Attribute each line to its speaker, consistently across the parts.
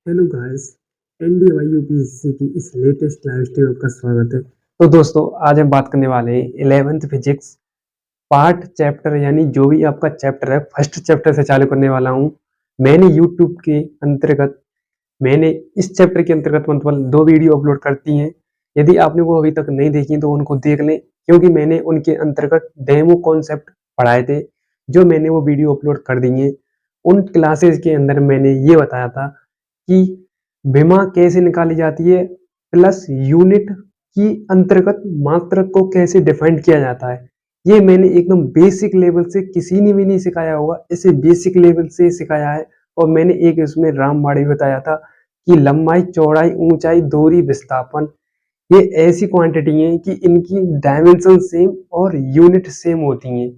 Speaker 1: Hello guys, NDA UPSC की इस latest live stream में आपका स्वागत है। तो दोस्तों, आज हम बात करने वाले हैं 11th फिजिक्स पार्ट चैप्टर, यानी जो भी आपका चैप्टर है फर्स्ट चैप्टर से चालू करने वाला हूँ। मैंने यूट्यूब के अंतर्गत मैंने इस चैप्टर के अंतर्गत मतलब 2 वीडियो अपलोड करती हैं। यदि आपने वो अभी तक नहीं देखी तो उनको देख लें, क्योंकि मैंने उनके अंतर्गत डेमो कॉन्सेप्ट पढ़ाए थे, जो मैंने वो वीडियो अपलोड कर दी हैं। उन क्लासेस के अंदर मैंने ये बताया था कि विमा कैसे निकाली जाती है, प्लस यूनिट की अंतर्गत मात्रक को कैसे डिफाइन किया जाता है। ये मैंने एकदम बेसिक लेवल से, किसी ने भी नहीं सिखाया होगा, इसे बेसिक लेवल से सिखाया है। और मैंने एक इसमें रामबाड़ी बताया था कि लंबाई, चौड़ाई, ऊंचाई, दूरी, विस्थापन, ये ऐसी क्वांटिटी हैं कि इनकी डायमेंशन सेम और यूनिट सेम होती हैं।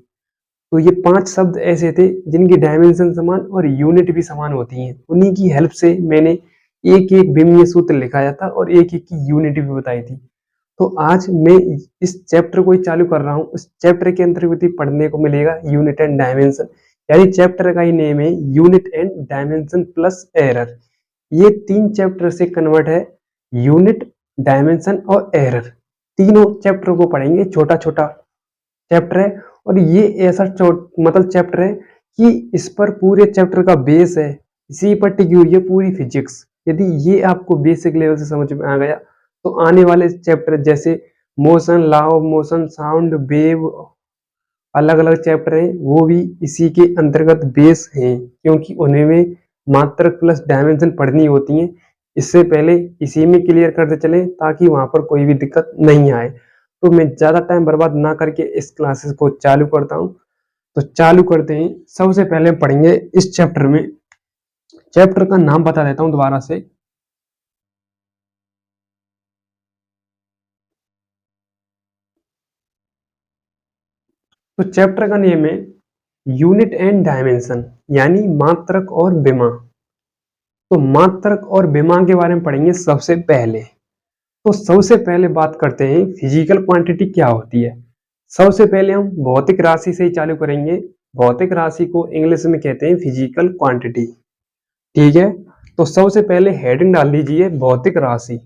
Speaker 1: तो ये 5 शब्द ऐसे थे जिनकी डायमेंशन समान और यूनिट भी समान होती हैं। उन्हीं की हेल्प से मैंने एक-एक विमीय सूत्र लिखाया था और एक-एक की यूनिट भी बताई थी। तो आज मैं इस चैप्टर को ही चालू कर रहा हूँ। इस चैप्टर के अंतर्गत ही पढ़ने को मिलेगा यूनिट एंड डायमेंशन, यानी चैप्टर का ही नेम है unit and dimension plus error. ये 3 चैप्टर से कन्वर्ट है, यूनिट, डायमेंशन और एरर। तीनों चैप्टर को पढ़ेंगे, छोटा-छोटा चैप्टर है। और ये ऐसा मतलब चैप्टर है कि इस पर पूरे चैप्टर का बेस है, इसी पर टिकी हुई है पूरी फिजिक्स। यदि ये आपको बेसिक लेवल से समझ में आ गया तो आने वाले चैप्टर जैसे motion, law of motion, sound wave, अलग अलग चैप्टर हैं, वो भी इसी के अंतर्गत बेस हैं, क्योंकि उन्हें में मात्रक प्लस डायमेंशन पढ़नी होती हैं। इससे पहले इसी में क्लियर करते चलें ताकि वहां पर कोई भी दिक्कत नहीं आए। तो मैं ज्यादा टाइम बर्बाद ना करके इस क्लासेस को चालू करता हूँ। तो चालू करते हैं। सबसे पहले पढ़ेंगे इस चैप्टर में, चैप्टर का नाम बता देता हूँ दोबारा से। तो चैप्टर का नेम है यूनिट एंड डायमेंशन, यानी मात्रक और विमा। तो मात्रक और विमा के बारे में पढ़ेंगे सबसे पहले। तो सबसे पहले बात करते हैं फिजिकल क्वांटिटी क्या होती है। सबसे पहले हम भौतिक राशि से ही चालू करेंगे। भौतिक राशि को इंग्लिश में कहते हैं फिजिकल क्वांटिटी। ठीक है, तो सबसे पहले हेडिंग डाल लीजिए भौतिक राशि।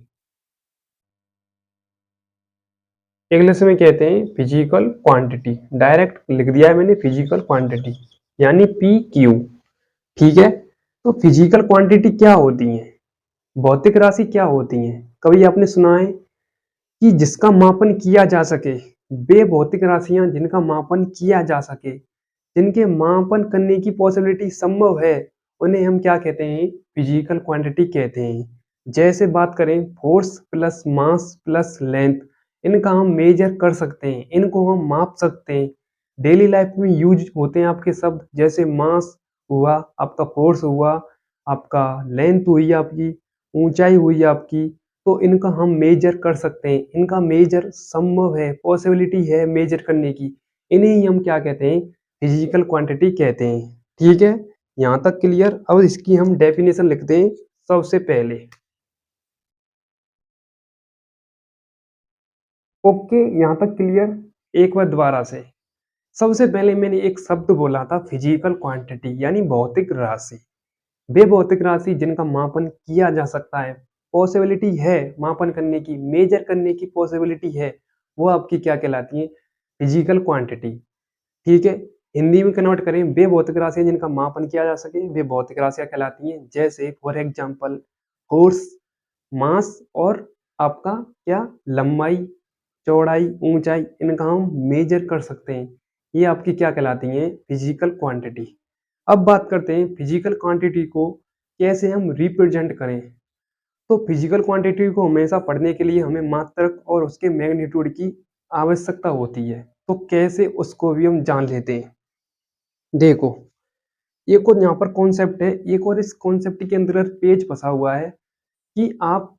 Speaker 1: इंग्लिश में कहते हैं फिजिकल क्वांटिटी, डायरेक्ट लिख दिया है मैंने फिजिकल क्वांटिटी, यानी पी क्यू। ठीक है, तो फिजिकल क्वांटिटी क्या होती है, भौतिक राशि क्या होती है। कभी आपने सुना है कि जिसका मापन किया जा सके, वे भौतिक राशियां जिनका मापन किया जा सके, जिनके मापन करने की पॉसिबिलिटी संभव है, उन्हें हम क्या कहते हैं, फिजिकल क्वांटिटी कहते हैं। जैसे बात करें force plus mass plus length, इनका हम मेजर कर सकते हैं, इनको हम माप सकते हैं। डेली लाइफ में यूज होते हैं आपके शब्द, जैसे मास हुआ आपका, फोर्स हुआ आपका, लेंथ हुई आपकी, ऊंचाई हुई आपकी। तो इनका हम मेजर कर सकते हैं, इनका मेजर संभव है, पॉसिबिलिटी है मेजर करने की। इन्हें ही हम क्या कहते हैं, फिजिकल क्वांटिटी कहते हैं। ठीक है, यहाँ तक क्लियर। अब इसकी हम डेफिनेशन लिखते हैं सबसे पहले। ओके, यहाँ तक क्लियर। एक बार दोबारा से। सबसे पहले मैंने एक शब्द बोला था फिजिकल क्वांटिटी, यानी भौतिक राशि। वे भौतिक राशि जिनका मापन किया जा सकता है, पॉसिबिलिटी है मापन करने की, मेजर करने की पॉसिबिलिटी है, वो आपकी क्या कहलाती है, फिजिकल क्वांटिटी। ठीक है, हिंदी में कन्वर्ट करें, वे भौतिक राशियां जिनका मापन किया जा सके, वे भौतिक राशियां कहलाती हैं। जैसे फॉर एग्जांपल फोर्स, मास और आपका क्या, लंबाई, चौड़ाई, ऊंचाई, इनका हम मेजर कर सकते हैं। ये आपकी क्या कहलाती हैं, फिजिकल क्वांटिटी। अब बात करते हैं फिजिकल क्वांटिटी को कैसे हम रिप्रेजेंट करें। तो फिजिकल क्वांटिटी को हमेशा पढ़ने के लिए हमें मात्रक और उसके मैग्नीट्यूड की आवश्यकता होती है। तो कैसे, उसको भी हम जान लेते हैं। देखो, एक और यहाँ पर कॉन्सेप्ट है, एक और इस कॉन्सेप्ट के अंदर पेज फंसा हुआ है कि आप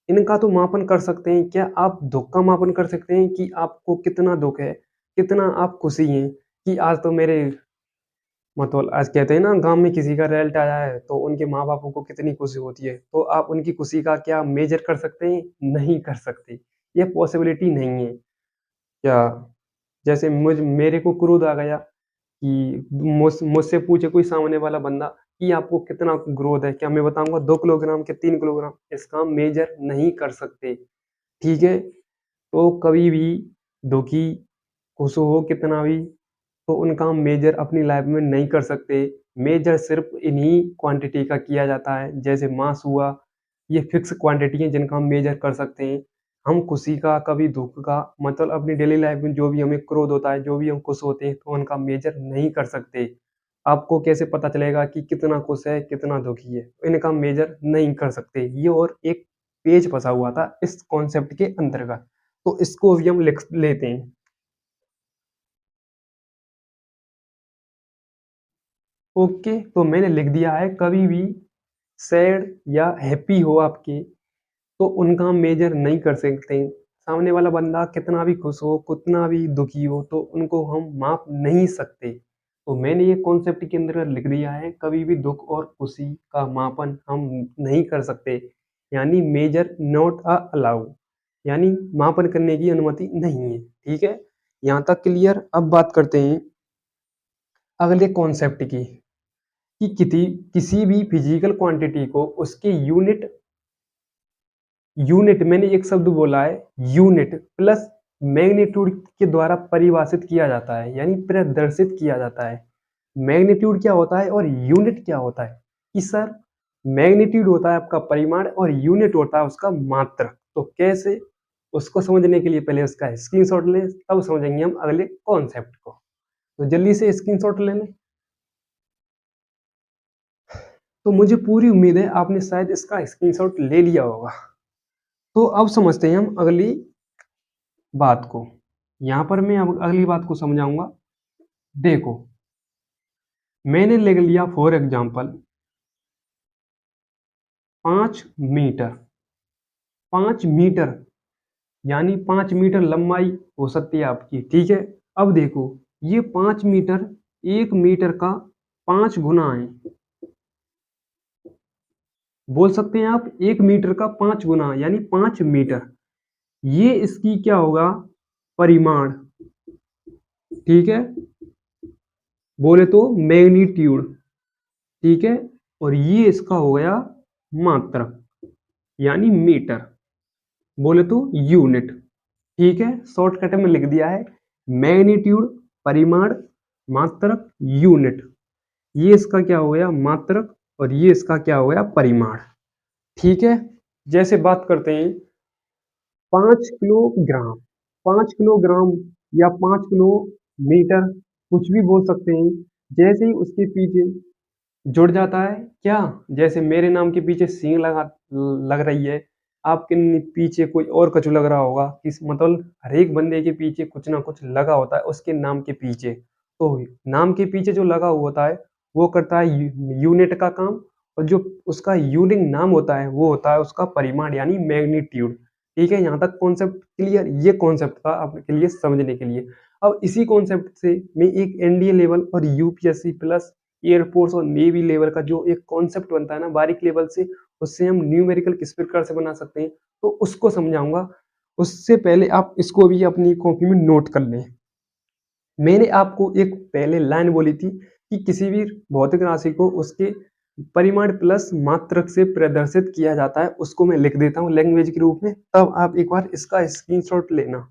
Speaker 1: इनका तो मापन कर सकते हैं। क्या आप दुख का मापन कर सकते हैं कि आपको कितना दुख है, कितना आप खुशी हैं, कि आज तो मेरे मतलब आज कहते हैं ना, गांव में किसी का रिजल्ट आया है तो उनके माँ बापों को कितनी खुशी होती है। तो आप उनकी खुशी का क्या मेजर कर सकते हैं, नहीं कर सकते, ये पॉसिबिलिटी नहीं है। क्या, जैसे मेरे को क्रोध आ गया कि मुझसे पूछे कोई सामने वाला बंदा कि आपको कितना ग्रोथ है, क्या मैं बताऊंगा 2 किलोग्राम के 3 किलोग्राम, इसका हम मेजर नहीं कर सकते। ठीक है, तो कभी भी दुखी खुश हो कितना भी, तो उनका हम मेजर अपनी लाइफ में नहीं कर सकते। मेजर सिर्फ इन्हीं क्वांटिटी का किया जाता है, जैसे मास हुआ, ये फिक्स क्वांटिटी है जिनका हम मेजर कर सकते हैं। हम खुशी का कभी दुख का मतलब अपनी डेली लाइफ में जो भी हमें क्रोध होता है, जो भी हम खुश होते हैं, तो उनका मेजर नहीं कर सकते। आपको कैसे पता चलेगा कि कितना खुश है कितना दुखी है, इनका मेजर नहीं कर सकते। ये और एक पेज फंसा हुआ था इस कॉन्सेप्ट के अंतर्गत, तो इसको भी हम लिख लेते हैं। ओके, तो मैंने लिख दिया है, कभी भी सैड या हैप्पी हो आपके, तो उनका हम मेजर नहीं कर सकते। सामने वाला बंदा कितना भी खुश हो कितना भी दुखी हो, तो उनको हम माप नहीं सकते। तो मैंने ये कॉन्सेप्ट के अंदर लिख दिया है, कभी भी दुख और खुशी का मापन हम नहीं कर सकते, यानी मेजर नॉट अ अलाउ, यानी मापन करने की अनुमति नहीं है। ठीक है, यहाँ तक क्लियर। अब बात करते हैं अगले कॉन्सेप्ट की, कि किसी भी फिजिकल क्वांटिटी को उसके यूनिट यूनिट मैंने एक शब्द बोला है, यूनिट प्लस मैग्नीट्यूड के द्वारा परिभाषित किया जाता है, यानी प्रदर्शित किया जाता है। मैग्नीट्यूड क्या होता है और यूनिट क्या होता है? कि सर मैग्नीट्यूड होता है आपका परिमाण और यूनिट होता है उसका मात्रक। तो कैसे, उसको समझने के लिए पहले उसका स्क्रीनशॉट लें, तब समझेंगे हम अगले कॉन्सेप्ट को। तो जल्दी से स्क्रीनशॉट ले लें। तो मुझे पूरी उम्मीद है आपने शायद इसका स्क्रीनशॉट ले लिया होगा। तो अब समझते हैं हम अगली बात को। यहाँ पर मैं अब अगली बात को समझाऊंगा। देखो, मैंने लिख लिया फॉर एग्जाम्पल 5 मीटर। 5 मीटर यानी 5 मीटर लंबाई हो सकती है आपकी। ठीक है, अब देखो, ये 5 मीटर 1 मीटर का 5 गुना है। बोल सकते हैं आप 1 मीटर का 5 गुना, यानी 5 मीटर। ये इसकी क्या होगा, परिमाण। ठीक है, बोले तो मैग्नीट्यूड। ठीक है, और ये इसका हो गया मात्रक, यानी मीटर, बोले तो यूनिट। ठीक है, शॉर्टकट में लिख दिया है, मैग्नीट्यूड परिमाण, मात्रक यूनिट। ये इसका क्या हो गया, मात्रक, और ये इसका क्या हो गया, परिमाण। ठीक है, जैसे बात करते हैं 5 किलोग्राम। 5 किलोग्राम या 5 किलोमीटर, कुछ भी बोल सकते हैं। जैसे ही उसके पीछे जुड़ जाता है क्या, जैसे मेरे नाम के पीछे सींग लग रही है, आपके पीछे कोई और कछु लग रहा होगा, किस मतलब हर एक बंदे के पीछे कुछ ना कुछ लगा होता है उसके नाम के पीछे। तो नाम के पीछे जो लगा हुआ होता है वो करता है यूनिट का काम, और जो उसका यूनिक नाम होता है वो होता है उसका परिमाण, यानी मैग्नीट्यूड। ठीक है, यहाँ तक कॉन्सेप्ट क्लियर। ये कॉन्सेप्ट था आपके लिए समझने के लिए। अब इसी कॉन्सेप्ट से मैं एक एनडीए लेवल और यूपीएससी प्लस एयरफोर्स और नेवी लेवल का जो एक कॉन्सेप्ट बनता है ना बारीक लेवल से, उससे हम न्यूमेरिकल किस प्रकार से बना सकते हैं, तो उसको समझाऊंगा। उससे पहले आप इसको भी अपनी कॉपी में नोट कर लें। मैंने आपको एक पहले लाइन बोली थी कि किसी भी भौतिक राशि को उसके परिमाण प्लस मात्रक से प्रदर्शित किया जाता है, उसको मैं लिख देता हूँ लैंग्वेज के रूप में, तब आप एक बार इसका स्क्रीनशॉट लेना।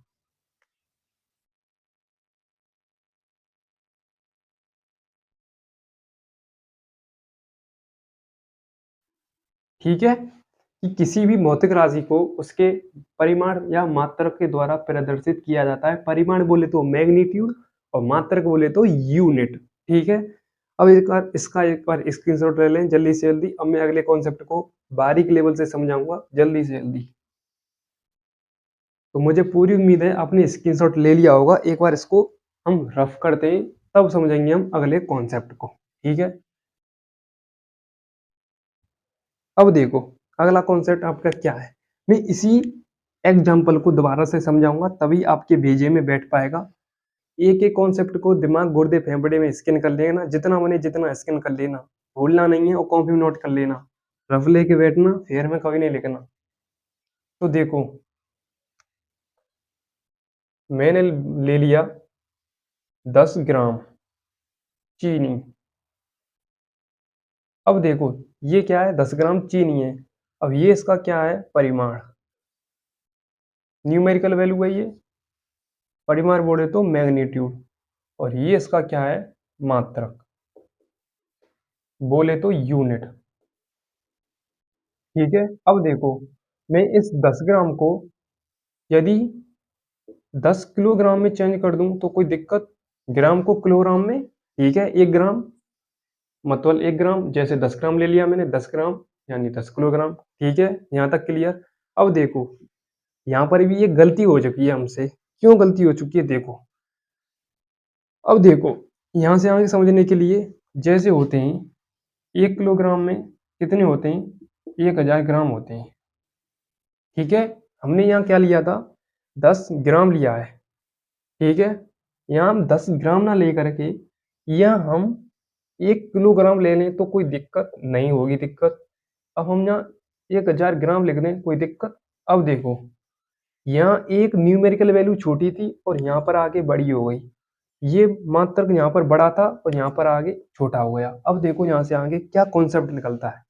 Speaker 1: ठीक है, कि किसी भी भौतिक राशि को उसके परिमाण या मात्रक के द्वारा प्रदर्शित किया जाता है। परिमाण बोले तो मैग्नीट्यूड और मात्रक बोले तो यूनिट। ठीक है, अब एक बार इसका एक बार स्क्रीनशॉट ले लें जल्दी से जल्दी। अब मैं अगले कॉन्सेप्ट को बारीक लेवल से समझाऊंगा जल्दी से जल्दी। तो मुझे पूरी उम्मीद है आपने स्क्रीनशॉट ले लिया होगा। एक बार इसको हम रफ करते हैं, तब समझेंगे हम अगले कॉन्सेप्ट को। ठीक है, अब देखो अगला कॉन्सेप्ट आपका क्या है। मैं इसी एग्जाम्पल को दोबारा से समझाऊंगा, तभी आपके भेजे में बैठ पाएगा। एक एक कॉन्सेप्ट को दिमाग गुर्दे फेफड़े में स्कैन कर लेना, जितना बने जितना स्कैन कर लेना, भूलना नहीं है, और कॉपी में नोट कर लेना। रफ लेके बैठना, फेर में कभी नहीं लिखना। तो देखो, मैंने ले लिया 10 ग्राम चीनी। अब देखो ये क्या है, 10 ग्राम चीनी है। अब ये इसका क्या है, परिमाण, न्यूमेरिकल वैल्यू है ये। परिमाण बोले तो मैग्नीट्यूड, और ये इसका क्या है, मात्रक, बोले तो यूनिट। ठीक है, अब देखो मैं इस 10 ग्राम को यदि 10 किलोग्राम में चेंज कर दूं तो कोई दिक्कत, ग्राम को किलोग्राम में, ठीक है, 1 ग्राम मतलब 1 ग्राम, जैसे 10 ग्राम ले लिया मैंने, 10 ग्राम यानी 10 किलोग्राम। ठीक है, यहाँ तक क्लियर। अब देखो यहाँ पर भी ये गलती हो चुकी है हमसे। क्यों गलती हो चुकी है, देखो। अब देखो यहाँ से आगे समझने के लिए, जैसे होते हैं 1 किलोग्राम में कितने होते हैं, 1000 ग्राम होते हैं। ठीक है, हमने यहाँ क्या लिया था, 10 ग्राम लिया है। ठीक है, यहाँ हम 10 ग्राम ना लेकर के यहाँ हम 1 किलोग्राम ले लें तो कोई दिक्कत नहीं होगी, दिक्कत। अब हम यहाँ 1000 ग्राम लिख दें, कोई दिक्कत। अब देखो यहाँ एक न्यूमेरिकल वैल्यू छोटी थी और यहाँ पर आगे बड़ी हो गई। ये मात्रक यहाँ पर बड़ा था और यहाँ पर आगे छोटा हो गया। अब देखो यहाँ से आगे क्या कॉन्सेप्ट निकलता है।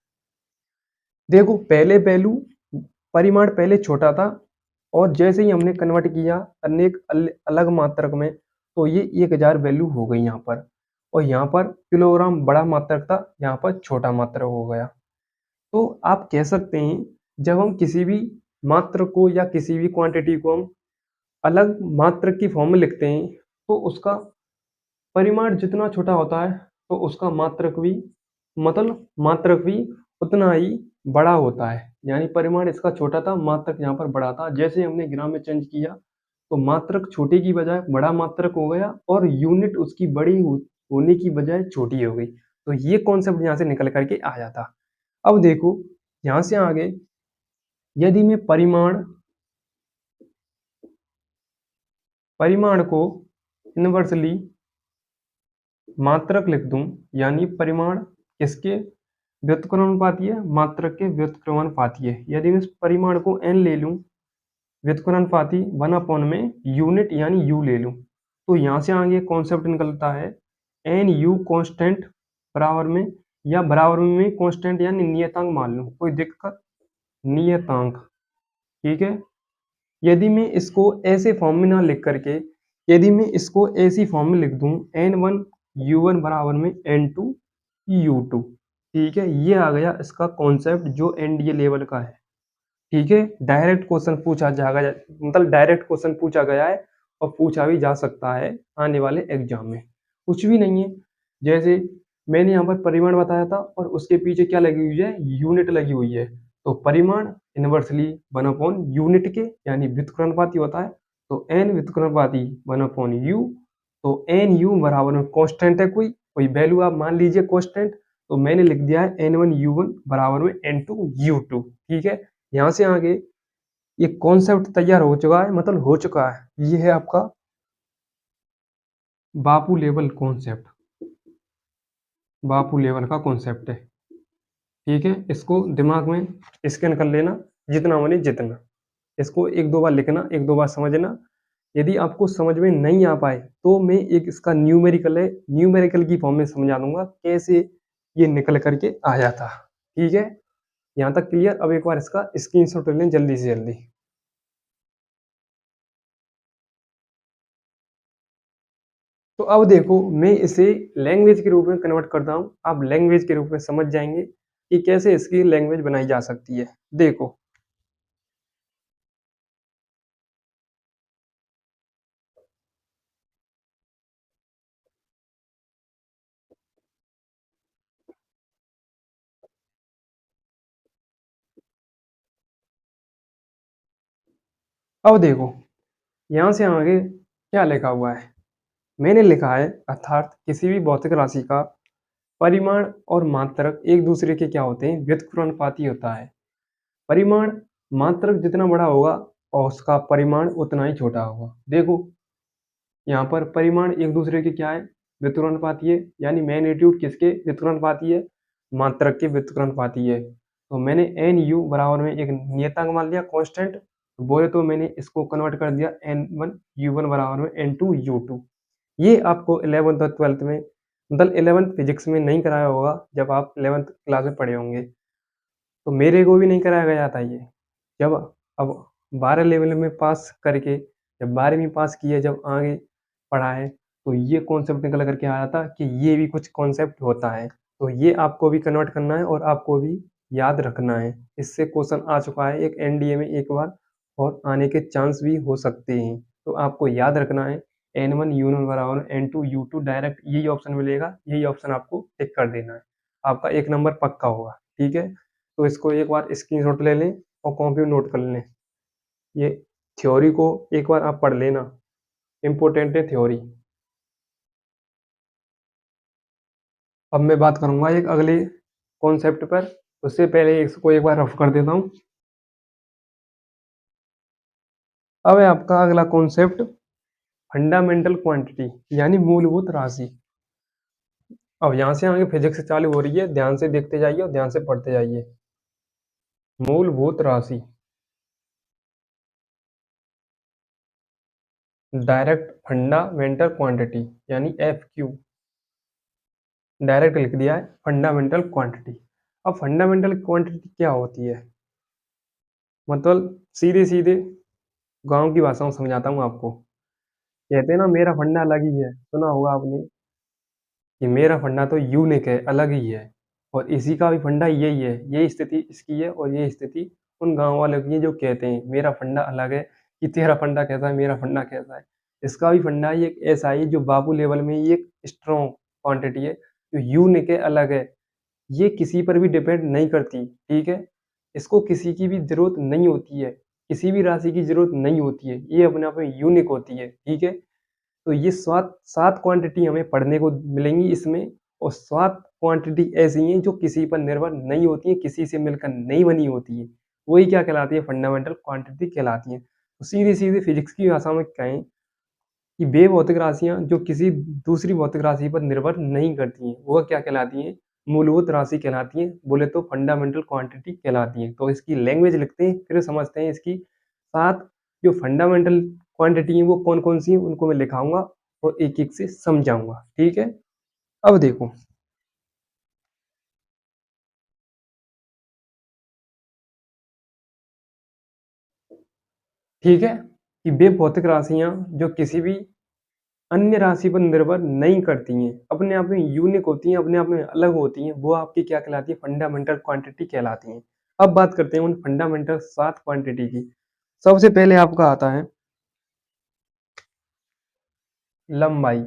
Speaker 1: देखो पहले वैल्यू, परिमाण पहले छोटा था और जैसे ही हमने कन्वर्ट किया अनेक अलग मात्रक में, तो ये 1000 वैल्यू हो गई यहाँ पर। और यहाँ पर किलोग्राम बड़ा मात्रक था, यहाँ पर छोटा मात्रक हो गया। तो आप कह सकते हैं जब हम किसी भी मात्र को या किसी भी क्वांटिटी को हम अलग मात्रक की फॉर्म में लिखते हैं तो उसका परिमाण जितना छोटा होता है तो उसका मात्रक भी उतना ही बड़ा होता है। यानी परिमाण इसका छोटा था, मात्रक यहाँ पर बड़ा था। जैसे हमने ग्राम में चेंज किया तो मात्रक छोटे की बजाय बड़ा मात्रक हो गया और यूनिट उसकी होने की बजाय छोटी हो गई। तो ये कॉन्सेप्ट यहाँ से निकल करके आया था। अब देखो यहाँ से आगे, यदि मैं परिमाण को इनवर्सली मात्रक लिख दूं, यानी परिमाण किसके व्युत्क्रमानुपाती है, मात्रक के व्युत्क्रमानुपाती है। यदि मैं इस परिमाण को n ले लूं व्युत्क्रमानुपाती 1 में यूनिट यानी u ले लूं, तो यहाँ से आगे कॉन्सेप्ट निकलता है एन यू कॉन्स्टेंट बराबर में, या बराबर में कॉन्स्टेंट यानी नियतांक मान लूं, कोई दिक्कत, नियतांक। ठीक है, यदि मैं इसको ऐसे फॉर्म में ना लिख करके, यदि मैं इसको ऐसी फॉर्म में लिख दूं n1 u1 बराबर में n2 u2, ठीक है, ये आ गया इसका कॉन्सेप्ट जो एनडीए लेवल का है। ठीक है, डायरेक्ट क्वेश्चन पूछा जाएगा, मतलब डायरेक्ट क्वेश्चन पूछा गया है और पूछा भी जा सकता है आने वाले एग्जाम में। कुछ भी नहीं है, जैसे मैंने यहाँ पर परिमाण बताया था और उसके पीछे क्या लगी हुई है, यूनिट लगी हुई है। तो परिमाण इनवर्सली 1 यूनिट के यानी व्युत्क्रमानुपाती होता है। तो एन व्युत्क्रमानुपाती 1/u, तो एन यू बराबर में कॉन्स्टेंट है, कोई वैल्यू आप मान लीजिए कॉन्स्टेंट। तो मैंने लिख दिया है n1 u1 बराबर में n2 u2। ठीक है, यहाँ से आगे ये कॉन्सेप्ट तैयार हो चुका है, मतलब हो चुका है। ये है आपका बापू लेवल कॉन्सेप्ट, बापू लेवल का कॉन्सेप्ट है। ठीक है, इसको दिमाग में स्कैन कर लेना, जितना बने जितना। इसको 1-2 बार लिखना, 1-2 बार समझना। यदि आपको समझ में नहीं आ पाए तो मैं एक इसका न्यूमेरिकल है, न्यूमेरिकल की फॉर्म में समझा दूंगा कैसे ये निकल करके आया था। ठीक है, यहाँ तक क्लियर। अब एक बार इसका स्क्रीनशॉट ले लें जल्दी से जल्दी। तो अब देखो मैं इसे लैंग्वेज के रूप में कन्वर्ट करता हूँ, आप लैंग्वेज के रूप में समझ जाएंगे कि कैसे इसकी लैंग्वेज बनाई जा सकती है। देखो अब देखो यहाँ से आगे क्या लिखा हुआ है, मैंने लिखा है अर्थात किसी भी भौतिक राशि का परिमाण और मात्रक एक दूसरे के क्या होते हैं, व्युत्क्रमानुपाती होता है। परिमाण, मात्रक जितना बड़ा होगा और उसका परिमाण उतना ही छोटा होगा। देखो यहाँ पर परिमाण एक दूसरे के क्या है, व्युत्क्रमानुपाती है, यानी मैग्नीट्यूड किसके व्युत्क्रमानुपाती है, मात्रक के व्युत्क्रमानुपाती है। तो मैंने एन यू बराबर में एक नियतांक मान लिया कांस्टेंट, बोले तो मैंने इसको कन्वर्ट कर दिया n1 u1 बराबर में n2 u2। ये आपको 11th और 12th में मतलब 11th फिजिक्स में नहीं कराया होगा जब आप 11th क्लास में पढ़े होंगे, तो मेरे को भी नहीं कराया गया था ये। जब अब 12 लेवल में पास करके जब 12वीं पास की है, जब आगे पढ़ा है, तो ये कॉन्सेप्ट निकल करके आया था कि ये भी कुछ कॉन्सेप्ट होता है। तो ये आपको भी कन्वर्ट करना है और आपको भी याद रखना है। इससे क्वेश्चन आ चुका है एक एनडीए में एक बार, और आने के चांस भी हो सकते हैं। तो आपको याद रखना है N1 U1 बराबर N2 U2, डायरेक्ट यही ऑप्शन मिलेगा, यही ऑप्शन आपको टिक कर देना है, आपका 1 नंबर पक्का होगा। ठीक है, तो इसको एक बार स्क्रीनशॉट ले लें और कॉपी में नोट कर लें। ये थ्योरी को एक बार आप पढ़ लेना, इम्पोर्टेंट है थ्योरी। अब मैं बात करूंगा एक अगले कॉन्सेप्ट पर, उससे पहले इसको एक बार रफ कर देता हूँ। अब है आपका अगला कॉन्सेप्ट फंडामेंटल क्वांटिटी, यानी मूलभूत राशि। अब यहाँ से आगे फिजिक्स चालू हो रही है, ध्यान से देखते जाइए और ध्यान से पढ़ते जाइए। मूलभूत राशि, डायरेक्ट फंडामेंटल क्वांटिटी यानी FQ, डायरेक्ट लिख दिया है फंडामेंटल क्वांटिटी। अब फंडामेंटल क्वांटिटी क्या होती है, मतलब सीधे सीधे गांव की भाषा में समझाता हूँ आपको। कहते हैं ना मेरा फंडा अलग ही है, सुना होगा आपने कि मेरा फंडा तो यूनिक है, अलग ही है, और इसी का भी फंडा यही है, यही स्थिति इसकी है और ये स्थिति उन गांव वालों की है जो कहते हैं मेरा फंडा अलग है, कि तेरा फंडा कैसा है, मेरा फंडा कैसा है। इसका भी फंडा ही एक ऐसा ही जो बाबू लेवल में ही एक स्ट्रॉन्ग क्वांटिटी है, जो यूनिक है, अलग है। ये किसी पर भी डिपेंड नहीं करती, ठीक है। इसको किसी की भी जरूरत नहीं होती है, किसी भी राशि की जरूरत नहीं होती है, ये अपने आप में यूनिक होती है, ठीक है। तो ये 7 क्वांटिटी हमें पढ़ने को मिलेंगी इसमें, और 7 क्वांटिटी ऐसी हैं जो किसी पर निर्भर नहीं होती हैं, किसी से मिलकर नहीं बनी होती है, वही क्या कहलाती है, फंडामेंटल क्वांटिटी कहलाती हैं। तो सीधी सीधी फिजिक्स की भाषा में कहें कि वे भौतिक राशियां जो किसी दूसरी भौतिक राशि पर निर्भर नहीं करती हैं, वह क्या कहलाती हैं, मूलभूत राशि कहलाती हैं, बोले तो फंडामेंटल क्वांटिटी कहलाती हैं। तो इसकी लैंग्वेज लिखते हैं, फिर समझते हैं इसकी 7 जो फंडामेंटल क्वांटिटी हैं वो कौन कौन सी हैं, उनको मैं लिखाऊंगा और एक एक से समझाऊंगा, ठीक है। अब देखो, ठीक है, कि वे भौतिक राशियां जो किसी भी अन्य राशि पर निर्भर नहीं करती हैं, अपने आप में यूनिक होती हैं, अपने आप में अलग होती हैं, वो आपकी क्या कहलाती है, फंडामेंटल क्वांटिटी कहलाती हैं। अब बात करते हैं उन फंडामेंटल 7 क्वांटिटी की। सबसे पहले आपका आता है लंबाई,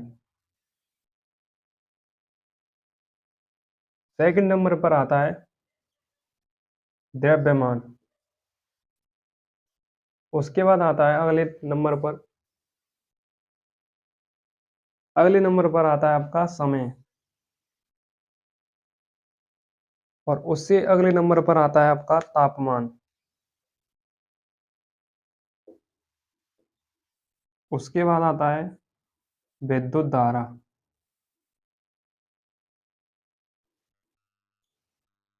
Speaker 1: सेकंड नंबर पर आता है द्रव्यमान, उसके बाद आता है अगले नंबर पर आता है आपका समय, और उससे अगले नंबर पर आता है आपका तापमान, उसके बाद आता है विद्युत धारा,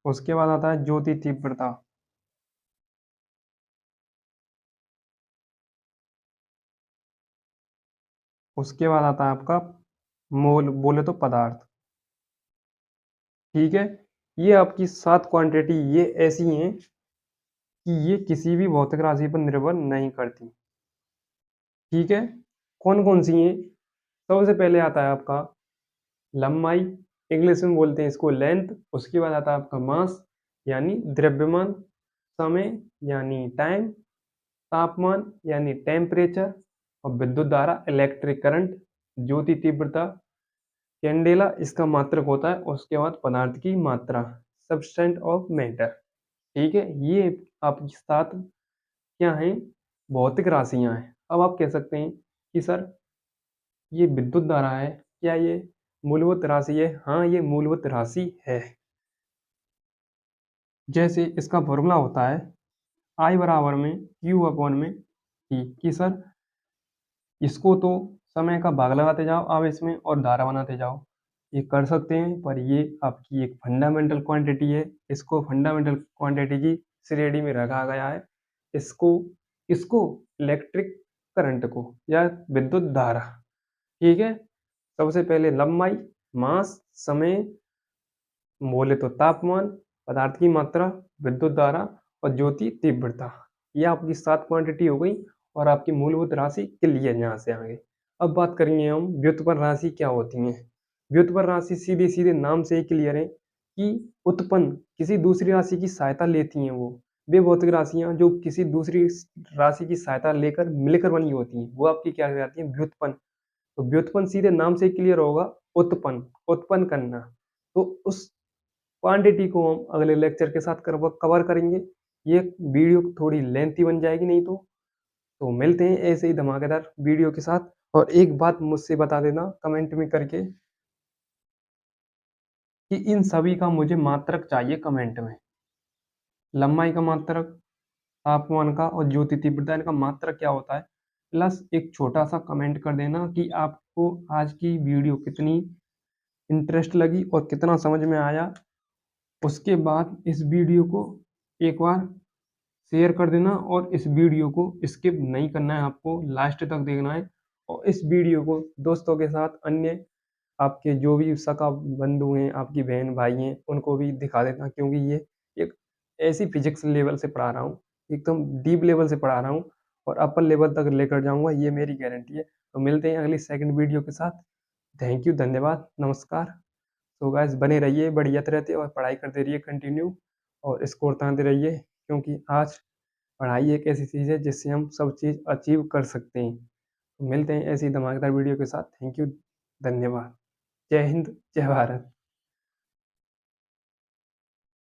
Speaker 1: उसके बाद आता है ज्योति तीव्रता, उसके बाद आता है आपका मोल, बोले तो पदार्थ, ठीक है। ये आपकी 7 क्वांटिटी ये ऐसी हैं कि ये किसी भी भौतिक राशि पर निर्भर नहीं करती, ठीक है। कौन कौन सी हैं, सबसे पहले आता है आपका लंबाई, इंग्लिश में बोलते हैं इसको लेंथ, उसके बाद आता है आपका मास यानी द्रव्यमान, समय यानी टाइम, तापमान यानी टेम्परेचर, और विद्युत धारा इलेक्ट्रिक करंट, ज्योति तीव्रता कैंडेला इसका मात्रक होता है, उसके बाद पदार्थ की मात्रा सब्सटेंस ऑफ मैटर, ठीक है। ये आपके साथ क्या है, भौतिक राशियां हैं। अब आप कह सकते हैं कि सर ये विद्युत धारा है, क्या ये मूलभूत राशि है, हाँ ये मूलभूत राशि है। जैसे इसका फॉर्मूला होता है I बराबर में Q अपॉन में T, कि सर इसको तो समय का भाग लगाते जाओ आप इसमें और धारा बनाते जाओ, ये कर सकते हैं, पर ये आपकी एक फंडामेंटल क्वांटिटी है, इसको फंडामेंटल क्वांटिटी की श्रेणी में रखा गया है। इसको इसको इलेक्ट्रिक करंट को या विद्युत धारा, ठीक है। सबसे पहले लंबाई, मास, समय, बोले तो तापमान, पदार्थ की मात्रा, विद्युत धारा और ज्योति तीव्रता। ये आपकी 7 क्वांटिटी हो गई और आपकी मूलभूत राशि क्लियर यहाँ से आगे। अब बात करेंगे हम व्युत्पन्न राशि क्या होती हैं। व्युत्पन्न राशि सीधे-सीधे नाम से ही क्लियर है कि उत्पन्न किसी दूसरी राशि की सहायता लेती हैं वो। वे भौतिक राशियाँ जो किसी दूसरी राशि की सहायता लेकर मिलकर बनी होती हैं, वो आपकी क्या कहलाती हैं व्युत्पन्न। तो व्युत्पन्न सीधे नाम से ही क्लियर होगा उत्पन्न, उत्पन्न करना। तो उस क्वांटिटी को हम अगले लेक्चर के साथ कवर करेंगे। ये वीडियो थोड़ी लेंथी बन जाएगी नहीं तो मिलते हैं ऐसे ही धमाकेदार वीडियो के साथ। और एक बात मुझसे बता देना कमेंट में करके कि इन सभी का मुझे मात्रक चाहिए कमेंट में। लंबाई का मात्रक, तापमान का और ज्योति तीव्रता इनका मात्रक क्या होता है। प्लस एक छोटा सा कमेंट कर देना कि आपको आज की वीडियो कितनी इंटरेस्ट लगी और कितना समझ में आया। उसके बाद इस वीडियो को एक बार शेयर कर देना और इस वीडियो को स्किप नहीं करना है, आपको लास्ट तक देखना है। और इस वीडियो को दोस्तों के साथ अन्य आपके जो भी सगा बंधु हैं, आपकी बहन भाई हैं, उनको भी दिखा देना क्योंकि ये एक ऐसी फिजिक्स लेवल से पढ़ा रहा हूँ, एकदम डीप लेवल से पढ़ा रहा हूँ और अपर लेवल तक लेकर जाऊँगा, ये मेरी गारंटी है। तो मिलते हैं अगली सेकंड वीडियो के साथ। थैंक यू, धन्यवाद, नमस्कार। तो गाइस बने रहिए, बढ़िया रहते और पढ़ाई करते रहिए कंटिन्यू और स्कोर तानते रहिए क्योंकि आज पढ़ाई एक ऐसी चीज़ है जिससे हम सब चीज़ अचीव कर सकते हैं। तो मिलते हैं ऐसी धमाकेदार वीडियो के साथ। थैंक यू, धन्यवाद। जय हिंद, जय भारत।